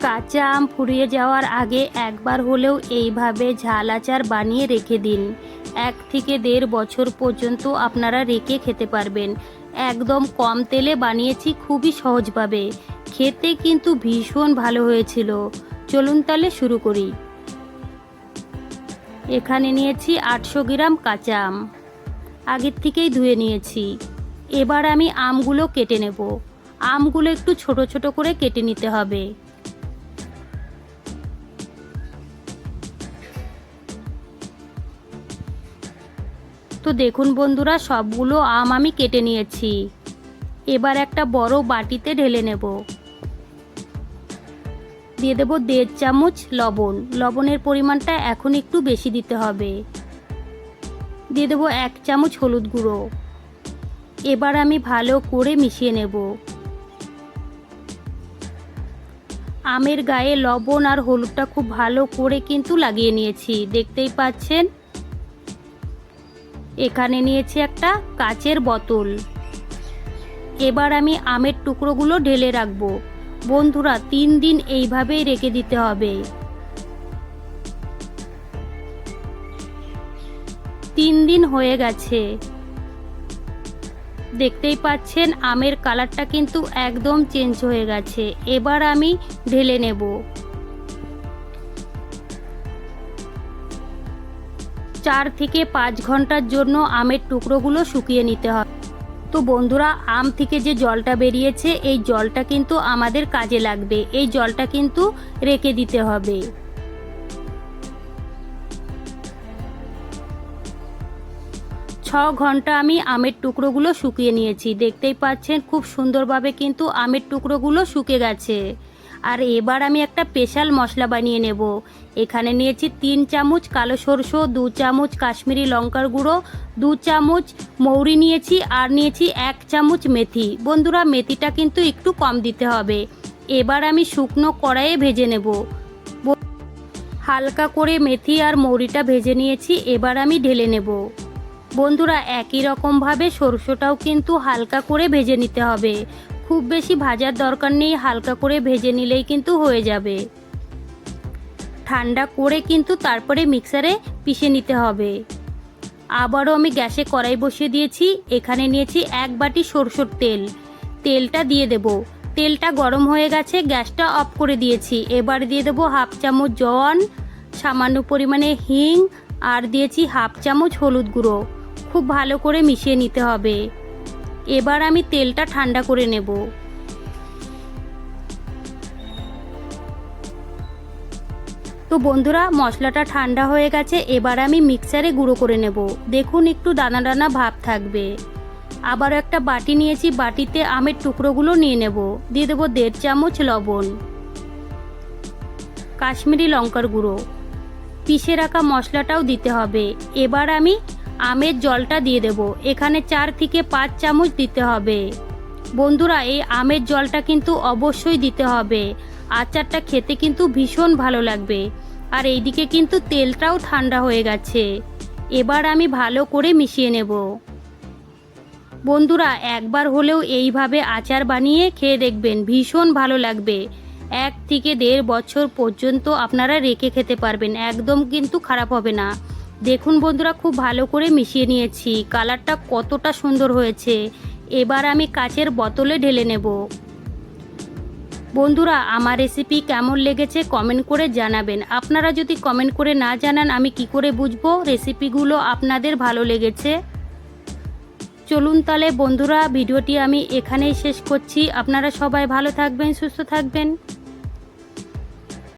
কাঁচা আম ফুরিয়ে যাওয়ার আগে একবার হলেও এইভাবে ঝাল আচার বানিয়ে রেখে দিন। 1 থেকে 1.5 বছর পর্যন্ত আপনারা রেখে খেতে পারবেন। একদম কম তেলে বানিয়েছি, খুবই সহজভাবে। খেতে কিন্তু ভীষণ ভালো হয়েছিল। চলুন তাহলে শুরু করি। এখানে নিয়েছি 800 গ্রাম কাঁচা আম, আগের থেকেই ধুয়ে নিয়েছি। এবার আমি আমগুলো কেটে নেব। আমগুলো একটু ছোট ছোট করে কেটে নিতে হবে। তো দেখুন বন্ধুরা, সবগুলো আম আমি কেটে নিয়েছি। এবার একটা বড় বাটিতে ঢেলে নেব। দিয়ে দেব 1.5 চামচ লবণ। লবণের পরিমাণটা এখন একটু বেশি দিতে হবে। দিয়ে দেব 1 চামচ হলুদ গুঁড়ো। এবার আমি ভালো করে মিশিয়ে নেব। আমের গায়ে লবণ আর হলুদটা খুব ভালো করে কিন্তু লাগিয়ে নিয়েছি, দেখতেই পাচ্ছেন। এখানে নিয়েছি একটা কাচের বোতল। এবার আমি আমের টুকরোগুলো ঢেলে রাখবো। বন্ধুরা, 3 দিন এইভাবেই রেখে দিতে হবে। 3 দিন হয়ে গেছে, দেখতেই পাচ্ছেন আমের কালারটা কিন্তু একদম চেঞ্জ হয়ে গেছে। এবার আমি ঢেলে নেব। 4 থেকে 5 ঘন্টার জন্য আমের টুকরোগুলো শুকিয়ে নিতে হবে। তো বন্ধুরা, আম থেকে যে জলটা বেরিয়েছে, এই জলটা কিন্তু আমাদের কাজে লাগবে। এই জলটা কিন্তু রেখে দিতে হবে। 6 ঘন্টা আমি আমের টুকরোগুলো শুকিয়ে নিয়েছি, দেখতেই পাচ্ছেন খুব সুন্দরভাবে কিন্তু আমের টুকরোগুলো শুকে গেছে। আর এবার আমি একটা স্পেশাল মশলা বানিয়ে নেব। এখানে নিয়েছি 3 চামচ কালো সরষে, 2 চামচ কাশ্মীরি লঙ্কার গুঁড়ো, 2 চামচ মৌরি নিয়েছি, আর নিয়েছি 1 চামচ মেথি। বন্ধুরা, মেথিটা কিন্তু একটু কম দিতে হবে। এবার আমি শুকনো কড়াইয়ে ভেজে নেব। হালকা করে মেথি আর মৌরিটা ভেজে নিয়েছি, এবার আমি ঢেলে নেব। বন্ধুরা, একই রকমভাবে সরষেটাও কিন্তু হালকা করে ভেজে নিতে হবে। খুব বেশি ভাজার দরকার নেই, হালকা করে ভেজে নিলেই কিন্তু হয়ে যাবে। ঠান্ডা করে কিন্তু তারপরে মিক্সারে পিষে নিতে হবে। আবারও আমি গ্যাসে কড়াই বসিয়ে দিয়েছি। এখানে নিয়েছি 1 বাটি সরষের তেল। তেলটা দিয়ে দেব। তেলটা গরম হয়ে গেছে, গ্যাসটা অফ করে দিয়েছি। এবার দিয়ে দেব 1/2 চামচ জওয়ান, সামান্য পরিমাণে হিং, আর দিয়েছি 1/2 চামচ হলুদ গুঁড়ো। খুব ভালো করে মিশিয়ে নিতে হবে। এবার আমি তেলটা ঠান্ডা করে নেব। তো বন্ধুরা, মশলাটা ঠান্ডা হয়ে গেছে। এবার আমি মিক্সারে গুঁড়ো করে নেব। দেখুন একটু দানা দানা ভাব থাকবে। আবার একটা বাটি নিয়েছি, বাটিতে আমের টুকরোগুলো নিয়ে নেব। দিয়ে দেবো 1.5 চামচ লবণ, কাশ্মীরি লঙ্কার গুঁড়ো, পিষে রাখা মশলাটাও দিতে হবে। এবার আমি আমের জলটা দিয়ে দেব। এখানে 4 থেকে 5 চামচ দিতে হবে। বন্ধুরা, এই আমের জলটা কিন্তু অবশ্যই দিতে হবে। আচারটা খেতে কিন্তু ভীষণ ভালো লাগবে। আর এইদিকে কিন্তু তেলটাও ঠান্ডা হয়ে গেছে। এবার আমি ভালো করে মিশিয়ে নেব। বন্ধুরা, একবার হলেও এইভাবে আচার বানিয়ে খেয়ে দেখবেন, ভীষণ ভালো লাগবে। 1 থেকে 1.5 বছর পর্যন্ত আপনারা রেখে খেতে পারবেন, একদম কিন্তু খারাপ হবে না। দেখুন বন্ধুরা, খুব ভালো করে মিশিয়ে নিয়েছি। কালারটা কতটা সুন্দর হয়েছে। এবার আমি কাচের বোতলে ঢেলে নেব। বন্ধুরা, আমার রেসিপি কেমন লেগেছে কমেন্ট করে জানাবেন। আপনারা যদি কমেন্ট করে না জানান, আমি কি করে বুঝবো রেসিপিগুলো আপনাদের ভালো লেগেছে। চলুন তাহলে বন্ধুরা, ভিডিওটি আমি এখানেই শেষ করছি। আপনারা সবাই ভালো থাকবেন, সুস্থ থাকবেন।